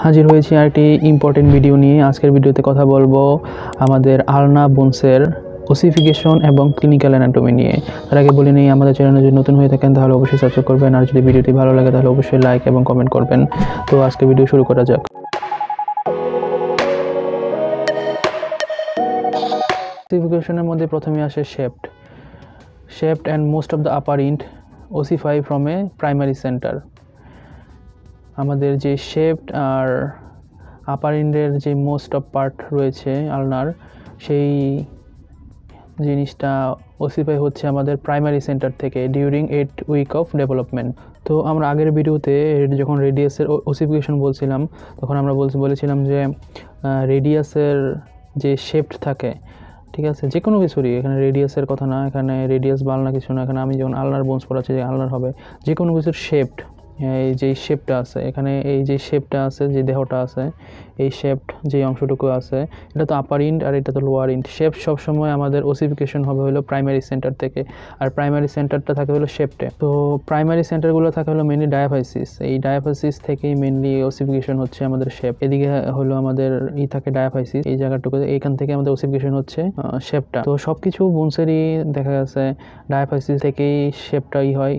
হাজির হয়েছি আরেকটি ইম্পর্টেন্ট ভিডিও নিয়ে। আজকের ভিডিওতে কথা বলবো আমাদের আলনা বোনসের ওসিফিকেশন এবং ক্লিনিক্যাল অ্যানাটমি নিয়ে। তার আগে বলে নিই, আমাদের চ্যানেলে যদি নতুন হয়ে থাকেন তাহলে অবশ্যই সাবস্ক্রাইব করবেন, আর যদি ভিডিওটি ভালো লাগে তাহলে অবশ্যই লাইক এবং কমেন্ট করবেন। তো আজকে ভিডিও শুরু করা যাক। ওসিফিকেশনের মধ্যে প্রথমে আসে shaped and most of the upper int ossify from a primary centre. আমাদের যে শেপড আর আপার ইন্ডের যে মোস্ট অফ পার্ট রয়েছে আলনার, সেই জিনিসটা ওসিফাই হচ্ছে আমাদের প্রাইমারি সেন্টার থেকে ডিউরিং 8 উইক অফ ডেভেলপমেন্ট। তো আমরা আগের ভিডিওতে যখন রেডিয়াসের ওসিফিকেশন বলছিলাম তখন আমরা বলেছিলাম যে রেডিয়াসের যে শেপড থাকে, ঠিক আছে, যে কোনো কিছুরই, এখানে রেডিয়াসের কথা না, এখানে রেডিয়াস বা আলনা কিছু না, এখানে আমি যখন আলনার বোনস পড়াচ্ছি যে আলনার হবে যে কোনো কিছুর শেপড, এই যে শেপটা আছে এখানে, এই যে শেপটা আছে, যে দেহটা আছে, এই শেপড যে অংশটুকু আছে, এটা তো আপার ইন্ড আর এটা তো লোয়ার ইন্ড। শেপ সবসময় আমাদের ওসিফিকেশন হবে হলো প্রাইমারি সেন্টার থেকে, আর প্রাইমারি সেন্টারটা থাকে হলো শেপটে। তো প্রাইমারি সেন্টারগুলো থাকে হলো মেনলি ডায়াফাইসিস, এই ডায়াফাইসিস থেকেই মেনলি ওসিফিকেশন হচ্ছে আমাদের শেপ। এদিকে হলো আমাদের থাকে ডায়াফাইসিস, এই জায়গাটুকু, এইখান থেকে আমাদের ওসিফিকেশন হচ্ছে শেপটা। তো সব কিছু বোনসেরই দেখা গেছে ডায়াফাইসিস থেকেই শেপটা হয়,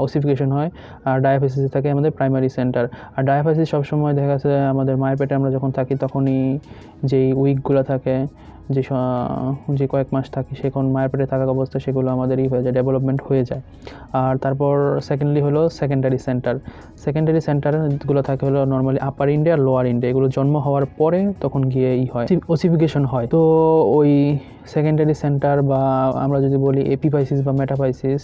ওসিফিকেশন হয়, আর ডায়াফাইসিস থাকে আমাদের প্রাইমারি সেন্টার। আর ডায়াফাইসিস সবসময় দেখা গেছে আমাদের মায়ের পেটে আমরা যখন থাকি তখনই যেই উইকগুলো থাকে, যে কয়েক মাস থাকি, সেখন মায়ের পেটে থাকা অবস্থায় সেগুলো আমাদের হয়ে যায়, ডেভেলপমেন্ট হয়ে যায়। আর তারপর সেকেন্ডলি হলো সেকেন্ডারি সেন্টারগুলো থাকে হলো নর্মালি আপার ইন্ডে আর লোয়ার ইন্ডে, এগুলো জন্ম হওয়ার পরে তখন গিয়ে হয় ওসিফিকেশন হয়। তো ওই সেকেন্ডারি সেন্টার বা আমরা যদি বলি এপিফাইসিস বা মেটাফাইসিস,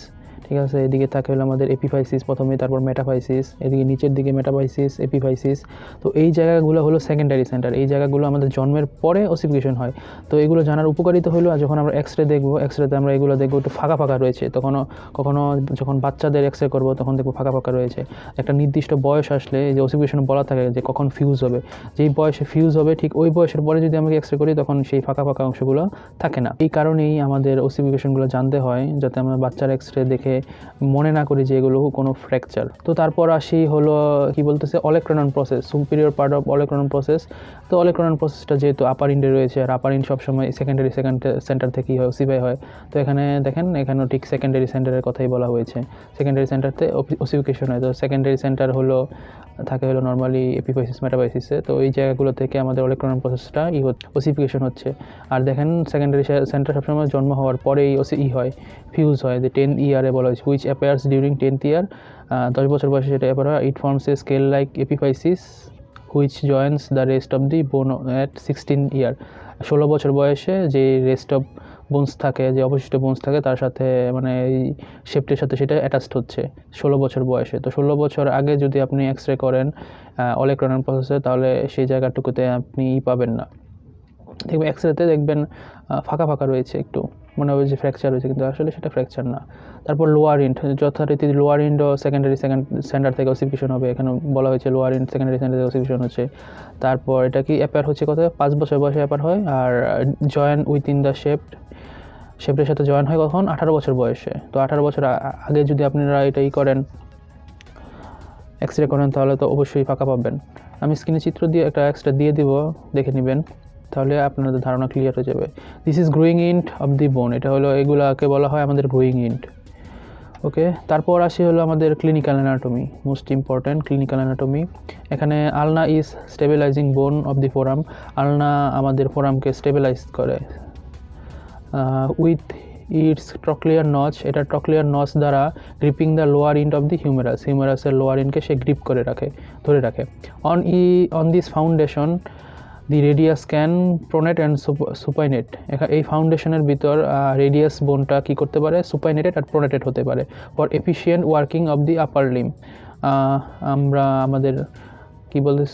ঠিক আছে, এদিকে থাকে হলো আমাদের এপিফাইসিস প্রথমে, তারপর মেটাফাইসিস, এদিকে নিচের দিকে মেটাফাইসিস, এপিফাইসিস। তো এই জায়গাগুলো হলো সেকেন্ডারি সেন্টার, এই জায়গাগুলো আমাদের জন্মের পরে ওসিফিকেশন হয়। তো এগুলো জানার উপকারিতা হলো, আর যখন আমরা এক্সরে দেখবো, এক্সরেতে আমরা এগুলো দেখবো একটু ফাঁকা ফাঁকা রয়েছে, কখনো যখন বাচ্চাদের এক্সরে করবো তখন দেখবো ফাঁকা ফাঁকা রয়েছে। একটা নির্দিষ্ট বয়স আসলে যে ওসিফিকেশন বলা থাকে যে কখন ফিউজ হবে, যেই বয়সে ফিউজ হবে ঠিক ওই বয়সের পরে যদি আমরা এক্সরে করি তখন সেই ফাঁকা ফাঁকা অংশগুলো থাকে না। এই কারণেই আমাদের ওসিফিকেশনগুলো জানতে হয়, যাতে আমরা বাচ্চার এক্সরে দেখে মনে না করি যে এগুলো কোনো ফ্র্যাকচার। তো তারপর আসি হলো কি বলতেছে Olecranon process, superior part of Olecranon process. তো Olecranon প্রসেসটা যেহেতু আপার ইন্ডে রয়েছে, আর আপার ইন্ড সবসময় সেকেন্ডারি সেন্টার থেকেই হয়, ওসিফাই হয়। তো এখানে দেখেন, এখানেও ঠিক সেকেন্ডারি সেন্টারের কথাই বলা হয়েছে, সেকেন্ডারি সেন্টারতে ওসিফিকেশন হয়। তো সেকেন্ডারি সেন্টার হলো থাকে হলো নর্মালি এপিফাইসিস, মেটাফাইসিসে। তো এই জায়গাগুলো থেকে আমাদের Olecranon প্রসেসটা ওসিফিকেশন হচ্ছে। আর দেখেন সেকেন্ডারি সেন্টার সবসময় জন্ম হওয়ার পরেই হয়, ফিউজ হয়, যে 10th ইয়ারে বলা হয়েছে, হুইচ অ্যাপিয়ার্স ডিউরিং 10th ইয়ার। 10 বছর বয়সে সেটা অ্যাপিয়ার হয়। It forms a scale like epiphysis which joins the rest of the bone at 16 ইয়ার। 16 বছর বয়সে যে রেস্ট অফ বোনস থাকে, যে অবশিষ্ট বোনস থাকে, তার সাথে মানে এই শেপটের সাথে সেটা অ্যাটাচড হচ্ছে 16 বছর বয়সে। তো 16 বছর আগে যদি আপনি এক্সরে করেন Olecranon প্রসেসে, তাহলে সেই জায়গাটুকুতে আপনি পাবেন না। দেখবেন এক্সরেতে দেখবেন ফাঁকা ফাঁকা রয়েছে, একটু মনে হবে যে ফ্র্যাকচার হয়েছে, কিন্তু আসলে সেটা ফ্র্যাকচার না। তারপর লোয়ার ইন্ড, যথারীতি লোয়ার ইন্ডও সেকেন্ডারি সেন্টার থেকে ওসিফিকেশন হবে, এখানে বলা হয়েছে লোয়ার ইন্ড সেকেন্ডারি সেন্টার থেকে ওসিফিকেশন হচ্ছে। তারপর এটা কি অ্যাপার হচ্ছে কত, 5 বছর বয়সে অ্যাপার হয়। আর জয়েন উইথিন দ্য শেপটের সাথে জয়েন হয় কখন, 18 বছর বয়সে। তো 18 বছর আগে যদি আপনারা এটাই করেন, এক্সরে করেন, তাহলে তো অবশ্যই ফাঁকা পাবেন। আমি স্ক্রিনে চিত্র দিয়ে একটা এক্সরে দিয়ে দিব, দেখে নেবেন, তাহলে আপনাদের ধারণা ক্লিয়ার হয়ে যাবে। This is growing int of the বোন, এটা হলো এগুলাকে বলা হয় আমাদের গ্রোয়িং ইন্ট। ওকে, তারপর আসি হলো আমাদের clinical anatomy, most important clinical anatomy. এখানে ulna is stabilizing bone of the forearm, ulna আমাদের ফোরামকে স্টেবিলাইজ করে উইথ ইটস ট্রক্লিয়ার নচ, এটা ট্রক্লিয়ার নচ দ্বারা gripping the lower end of the হিউমেরাসের লোয়ার ইন্ডকে সে গ্রিপ করে ধরে রাখে। On this foundation the radius can pronate and supinate, এই ফাউন্ডেশনের ভিতর রেডিয়াস বোনটা কী করতে পারে, সুপাইনেটেড আর প্রোনেটেড হতে পারে for efficient working of the upper limb. আমরা আমাদের কী বলতে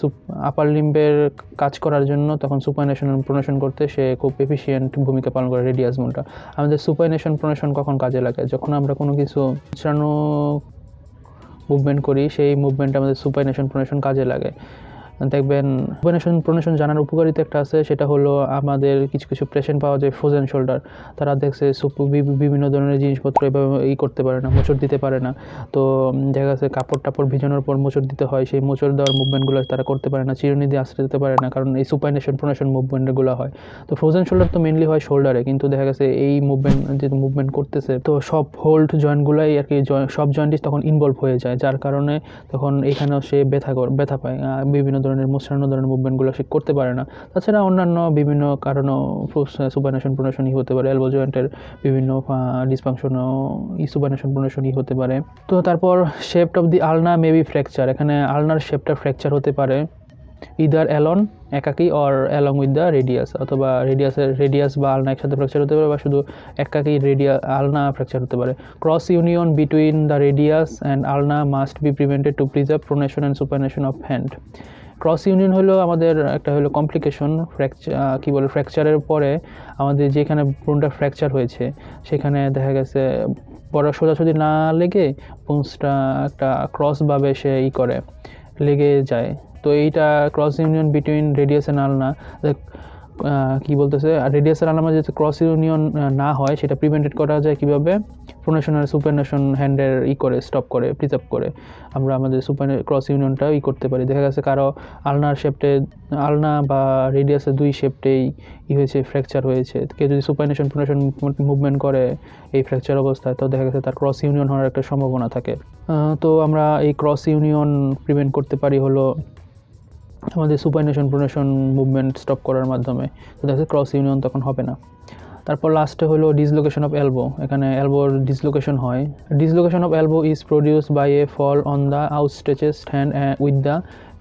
আপার লিম্বের কাজ করার জন্য তখন সুপাইনেশন প্রোনেশন করতে সে খুব এফিশিয়েন্ট ভূমিকা পালন করে রেডিয়াস বোনটা। আমাদের সুপাইনেশন প্রোনেশন কখন কাজে লাগে, যখন আমরা কোনো কিছু মুভমেন্ট করি, সেই মুভমেন্টে আমাদের সুপাইনেশন প্রোনেশন কাজে লাগে। দেখবেন প্রোনেশন জানার উপকারিতা একটা আছে, সেটা হলো আমাদের কিছু কিছু পেশেন্ট পাওয়া যায় ফ্রোজেন শোল্ডার, তারা দেখছে বিভিন্ন ধরনের জিনিসপত্র এভাবে করতে পারে না, মোচড় দিতে পারে না। তো দেখা যাচ্ছে কাপড় টাপড় ভিজানোর পর মোচড় দিতে হয়, সেই মোচড় দেওয়ার মুভমেন্টগুলো তারা করতে পারে না, চিরুনি দিয়ে আশ্রয় দিতে পারে না, কারণ এই সুপাইনেশন প্রোনেশন মুভমেন্টগুলো হয়। তো ফ্রোজেন শোল্ডার তো মেনলি হয় শোল্ডারে, কিন্তু দেখা গেছে এই মুভমেন্ট করতেছে, তো সব হোল্ড জয়েন্টগুলাই আর কি, সব জয়েন্টই তখন ইনভলভ হয়ে যায়, যার কারণে তখন এখানেও সে ব্যথা পায়, বিভিন্ন ধরনের মোচড়ানো ধরনের মুভমেন্টগুলো সে করতে পারে না। তাছাড়া অন্যান্য বিভিন্ন কারণও সুপাইনেশন প্রোনেশনই হতে পারে, এলবো জয়েন্টের বিভিন্ন ডিসফাংশনও সুপাইনেশন প্রোনেশনই হতে পারে। তো তারপর শেপড অফ দি আলনা মে বি ফ্র্যাকচার, এখানে আলনার শেপটা ফ্র্যাকচার হতে পারে ইদার অ্যালন একাকি or along with the radius, অথবা রেডিয়াস বা আলনা একসাথে ফ্র্যাকচার হতে পারে, বা শুধু একাকি আলনা ফ্র্যাকচার হতে পারে। Cross union between the radius and ulna must be prevented to preserve pronation and supination of hand. Cross union হলো আমাদের একটা হলো কমপ্লিকেশন, ফ্র্যাকচারের পরে আমাদের যেখানে বোনটা ফ্র্যাকচার হয়েছে সেখানে দেখা গেছে বড় সোজাসুজি না লেগে বোনসটা একটা ক্রসভাবে সে করে লেগে যায়। তো এইটা cross union between radius and আলনা কি বলতেছে, রেডিয়াস আর আলনা যদি ক্রস ইউনিয়ন না হয় সেটা প্রিভেন্টেড করা যায় কীভাবে, প্রোনেশন আর সুপারনেশন হ্যান্ডের স্টপ করে প্রিজার্ভ করে আমরা আমাদের ক্রস ইউনিয়নটা করতে পারি। দেখা গেছে কারো আলনা বা রেডিয়াসের দুই শেপটেই হয়েছে, ফ্র্যাকচার হয়েছে, কেউ যদি সুপারনেশন প্রোনেশন মুভমেন্ট করে এই ফ্র্যাকচার অবস্থায়, তো দেখা গেছে তার ক্রস ইউনিয়ন হওয়ার একটা সম্ভাবনা থাকে। তো আমরা এই ক্রস ইউনিয়ন প্রিভেন্ট করতে পারি হলো আমাদের সুপাইনেশন প্রোনেশন মুভমেন্ট স্টপ করার মাধ্যমে, তো দেখা ক্রস ইউনিয়ন তখন হবে না। তারপর লাস্টে হলো ডিসলোকেশন অফ এলবো, এখানে এলবোর ডিসলোকেশন হয়। Dislocation of elbow is produced by a fall on the outstretched hand with the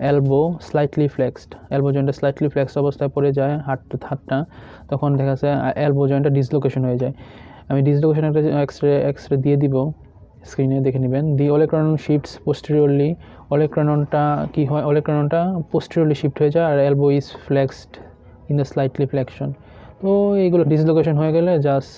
elbow slightly flexed, elbow জয়েন্টটা স্লাইটলি ফ্লেক্সড অবস্থায় পড়ে যায় হাতটা, তখন দেখা যাচ্ছে এলবো জয়েন্টটা ডিসলোকেশন হয়ে যায়। আমি ডিসলোকেশন একটা এক্সরে দিয়ে দিব, স্ক্রিনে দেখে নেবেন। দি ওলেক্রানন শিফটস পোস্টেরিয়রলি, ওলেক্রাননটা কি হয়, ওলেক্রাননটা পোস্টেরিয়রলি শিফট হয়ে যায়, আর elbow is flexed in the slightly flexion. তো এইগুলো ডিসলোকেশন হয়ে গেলে জাস্ট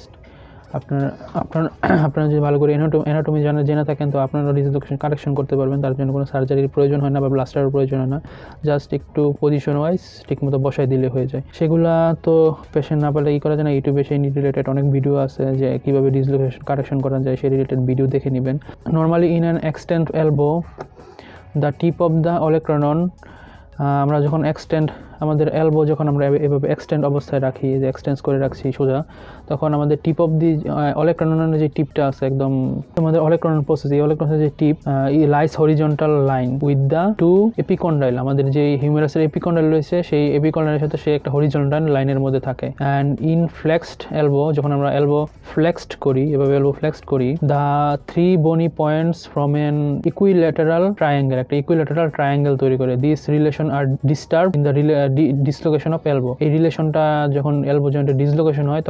আপনারা যদি ভালো করে অ্যানাটমি জেনে থাকেন, তো আপনারা ডিসলোকেশন কারেকশন করতে পারবেন, তার জন্য কোনো সার্জারির প্রয়োজন হয় না বা ব্লাস্টারের প্রয়োজন হয় না, জাস্ট একটু পজিশন ওয়াইজ ঠিকমতো বসাই দিলে হয়ে যায়। সেগুলা তো পেশেন্ট না পারলে করা যায় না, ইউটিউবে সেই রিলেটেড অনেক ভিডিও আছে যে কীভাবে ডিসলোকেশন কারেকশন করা যায়, সেই রিলেটেড ভিডিও দেখে নেবেন। Normally in an extend elbow the tip of the olecranon, আমরা যখন আমাদের এলবো যখন আমরা এভাবে এক্সটেন্ড অবস্থায় রাখি, যে এক্সটেন্স করে রাখছি সোজা, তখন আমাদের টিপ অফ দি ওলেক্রাননের যে টিপটা আছে একদম আমাদের ওলেক্রানন প্রসেস, এই ওলেক্রাননের যে tip lies horizontal line with the two epicondyle, আমাদের যে হিউমেরাসের এপিকন্ডাইল রয়েছে সেই এপিকন্ডাইলের সাথে সে একটা হরিজন্টাল লাইনের মধ্যে থাকে। অ্যান্ড ইন ফ্লেক্সড এলবো, যখন আমরা এলবো ফ্লেক্সড করি, এভাবে এলবো ফ্লেক্সড করি, the three bony points from an equilateral triangle, একটা ইকুইল্যাটারাল ট্রায়াঙ্গেল তৈরি করে। This relation are disturb in the dislocation of elbow, এই রিলেশনটা যখন এলবো জয়েন্টের ডিসলোকেশন হয়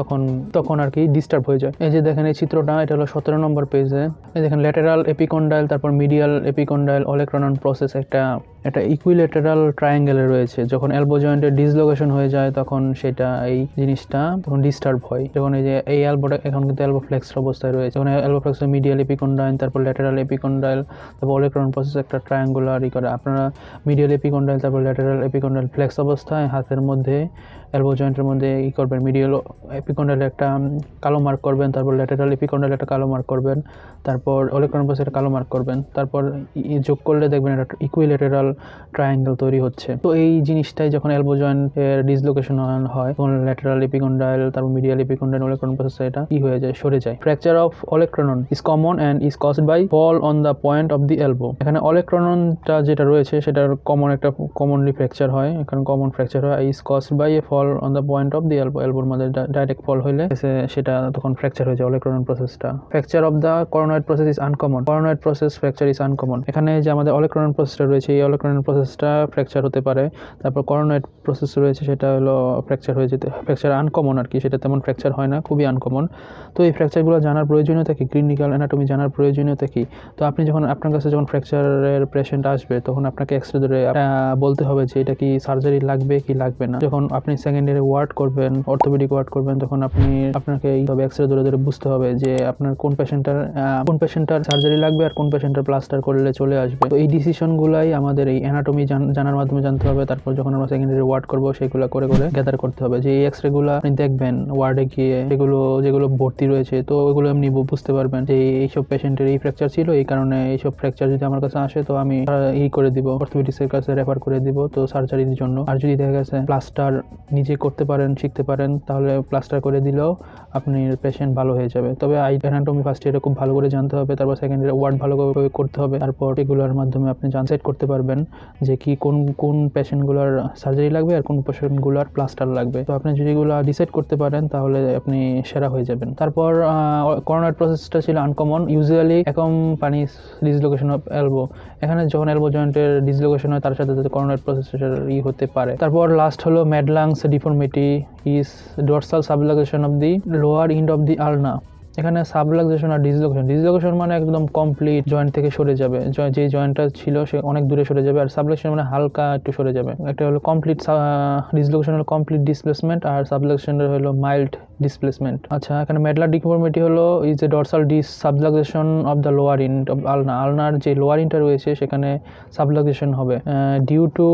তখন আর কি ডিস্টার্ব হয়ে যায়। এই যে দেখেন এই চিত্রটা, এটা হলো 17 নম্বর পেজে, এই দেখেন ল্যাটেরাল এপিকন্ডাইল, তারপর মিডিয়াল এপিকন্ডাইল ওলেক্রানন প্রসেস একটা ইকুইল্যাটারাল ট্রায়াঙ্গেলে রয়েছে। যখন এলবো জয়েন্টের ডিসলোকেশন হয়ে যায় তখন সেটা এই জিনিসটা তখন ডিস্টার্ব হয়। যখন এই যে এই এলবোটা এখন কিন্তু এলবো ফ্লেক্সড অবস্থায় রয়েছে, যখন এলবো ফ্লেক্সড মিডিয়াল এপিকন্ডাইল, তারপর ল্যাটেরাল এপিকন্ডাইল, তারপর ওলেক্রানন প্রসেস একটা ট্রায়াঙ্গুলার করে। আপনারা মিডিয়াল এপিকন্ডাইল তারপর ল্যাটেরাল এপিকন্ডাইল ফ্লেক্স অবস্থায় হাতের মধ্যে এলবো জয়েন্টের মধ্যে করবেন, মিডিয়াল এপিকন্ডাইলে একটা কালো মার্ক করবেন, তারপর ল্যাটেরাল এপিকন্ডাইলে একটা কালো মার্ক করবেন, তারপর ওলেক্রানন প্রসেসে একটা কালো মার্ক করবেন, তারপর যোগ করলে দেখবেন একটা ইকুইল্যাটারাল ট্রায়াঙ্গেল তৈরি হচ্ছে। তো এই জিনিসটাই যখন এলবো জয়েন্টের ডিসলোকেশন হয় তখন ল্যাটেরাল এপিকন্ডাইল তারপর মিডিয়াল এপিকন্ডাইল ওলেক্রানন প্রসেসে এটা হয়ে যায়, সরে যায়। Fracture of olecranon is common and is caused by fall on the point of the elbow. এখানে ওলেক্রাননটা যেটা রয়েছে সেটার কমনলি ফ্র্যাকচার হয়, এখানে কমন ফ্র্যাকচার হয়, is caused by a fall on the point of the elbow, এলবোর মধ্যে ডাইরেক্ট ফল হইলে সেটা তখন ফ্র্যাকচার হয়ে যায় ওলেক্রানন প্রসেসটা। Fracture of the coronoid process is uncommon, coronoid process fracture is uncommon. এখানে যে আমাদের ওলেক্রানন প্রসেসটা রয়েছে এই ওলেক্রানন প্রসেসটা ফ্র্যাকচার হতে পারে, তারপর করোনয়েড প্রসেস রয়েছে সেটা হলো ফ্র্যাকচার হয়ে যেতে, ফ্র্যাকচার আনকমন আর কি, সেটা তেমন ফ্র্যাকচার হয় না, খুবই আনকমন। তো এই ফ্র্যাকচারগুলো জানার প্রয়োজনীয়তা কি, ক্লিনিক্যাল অ্যানাটমি জানার প্রয়োজনীয়তা কি। তো আপনি যখন আপনার কাছে যখন ফ্র্যাকচারের পেশেন্ট আসবে তখন আপনাকে এক্সরে ধরে বলতে হবে যে এটা কি সার্জারি লাগবে কি লাগবে না। যখন আপনি সেকেন্ডারি ওয়ার্ড করবেন, অর্থোপেডিক ওয়ার্ড করবেন, তখন আপনাকে এইভাবে এক্সরে ধরে বুঝতে হবে যে আপনার কোন পেশেন্টার সার্জারি লাগবে আর কোন পেশেন্টার প্লাস্টার করলে চলে আসবে। তো এই ডিসিশনগুলাই আমাদের এই অ্যানাটমি জানার মাধ্যমে জানতে হবে। তারপর যখন আমরা সেকেন্ডারি ওয়ার্ড করবো সেগুলো করে করে গ্যাদার করতে হবে। যে এই এক্সরেগুলো আপনি দেখবেন ওয়ার্ডে গিয়ে যেগুলো ভর্তি রয়েছে, তো ওগুলো এমনি বুঝতে পারবেন যে এইসব পেশেন্টের এই ফ্র্যাকচার ছিল, এই কারণে এইসব ফ্র্যাকচার যদি আমার কাছে আসে তো আমি করে দিব, অর্থোপেডিক্সের কাছে রেফার করে দিব তো সার্জারির জন্য। আর যদি দেখা গেছে প্লাস্টার নিজে করতে পারেন, শিখতে পারেন, তাহলে প্লাস্টার করে দিলেও আপনি পেশেন্ট ভালো হয়ে যাবে। তবে অ্যানাটমি ফার্স্ট ইয়ারে খুব ভালো করে জানতে হবে, তারপর সেকেন্ড ইয়ারে ওয়ার্ড ভালোভাবে করতে হবে। তারপর এগুলোর মাধ্যমে আপনি সেট করতে পারবেন যে কি কোন পেশেন্টগুলোর সার্জারি লাগবে আর কোন পেশেন্টগুলোর প্লাস্টার লাগবে। তো আপনি যদি এগুলো ডিসাইড করতে পারেন তাহলে আপনি সেরা হয়ে যাবেন। তারপর করোনার প্রসেসটা ছিল uncommon. Usually accompanies dislocation of elbow. এখানে যখন এলবো জয়েন্টের ডিসলোকেশন হয় তার সাথে সাথে করোনার প্রসেসের হতে পারে। তারপর লাস্ট হলো Madelung's deformity is dorsal subluxation of the lower end of the ulna. এখানে সাবলুক্সেশন আর ডিসলোকেশন মানে একদম কমপ্লিট জয়েন্ট থেকে সরে যাবে, যে জয়েন্টটা ছিল সে অনেক দূরে সরে যাবে, আর সাবলুক্সেশন মানে হালকা একটু সরে যাবে। একটা হলো কমপ্লিট ডিসলোকেশন হলো কমপ্লিট ডিসপ্লেসমেন্ট, আর সাবলুক্সেশন হলো মাইল্ড ডিসপ্লেসমেন্ট। আচ্ছা, এখানে মেডলার ডিফর্মিটি হলো is a dorsal subluxation of the lower end of ulna. আলনার যে লোয়ার এন্ডটা রয়েছে সেখানে সাবলুক্সেশন হবে due to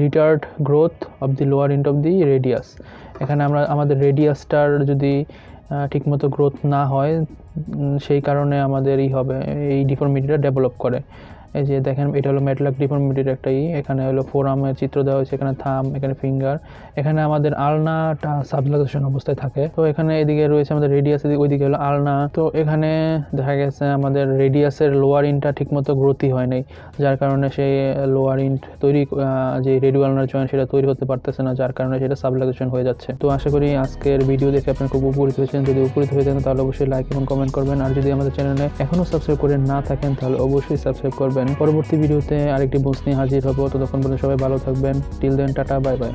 retard growth of the lower end of the radius. এখানে আমাদের রেডিয়াসটার যদি ঠিকমতো গ্রোথ না হয় সেই কারণে আমাদের এই ডিফর্মিটিটা ডেভেলপ করে। এই যে দেখেন এটা হলো মেডলাক ডিফর্মিটির একটা এখানে হলো ফোরামের চিত্র দেওয়া হয়েছে, এখানে থাম, এখানে ফিঙ্গার, এখানে আমাদের আলনাটা সাবলুক্সেশন অবস্থায় থাকে। তো এখানে এদিকে রয়েছে আমাদের রেডিয়াস, ওইদিকে হলো আলনা। তো এখানে দেখা গেছে আমাদের রেডিয়াসের লোয়ার ইনটা ঠিকমতো গ্রোথই হয় নাই, যার কারণে সেই লোয়ার ইন্ট তৈরি যে রেডিওয়ালনার জয়েন্ট সেটা তৈরি হতে পারতেছে না, যার কারণে সেটা সাবলুক্সেশন হয়ে যাচ্ছে। তো আশা করি আজকের ভিডিও দেখে আপনি খুব উপকৃত হয়েছেন। যদি উপকৃত হয়ে থাকেন তাহলে অবশ্যই লাইক এবং কমেন্ট করবেন, আর যদি আমাদের চ্যানেলে এখনও সাবস্ক্রাইব করে না থাকেন তাহলে অবশ্যই সাবস্ক্রাইব করবেন। পরবর্তী ভিডিওতে আরেকটি বুঝ নিয়ে হাজির হব, ততক্ষণ পর্যন্ত সবাই ভালো থাকবেন। Till then, tata, bye by.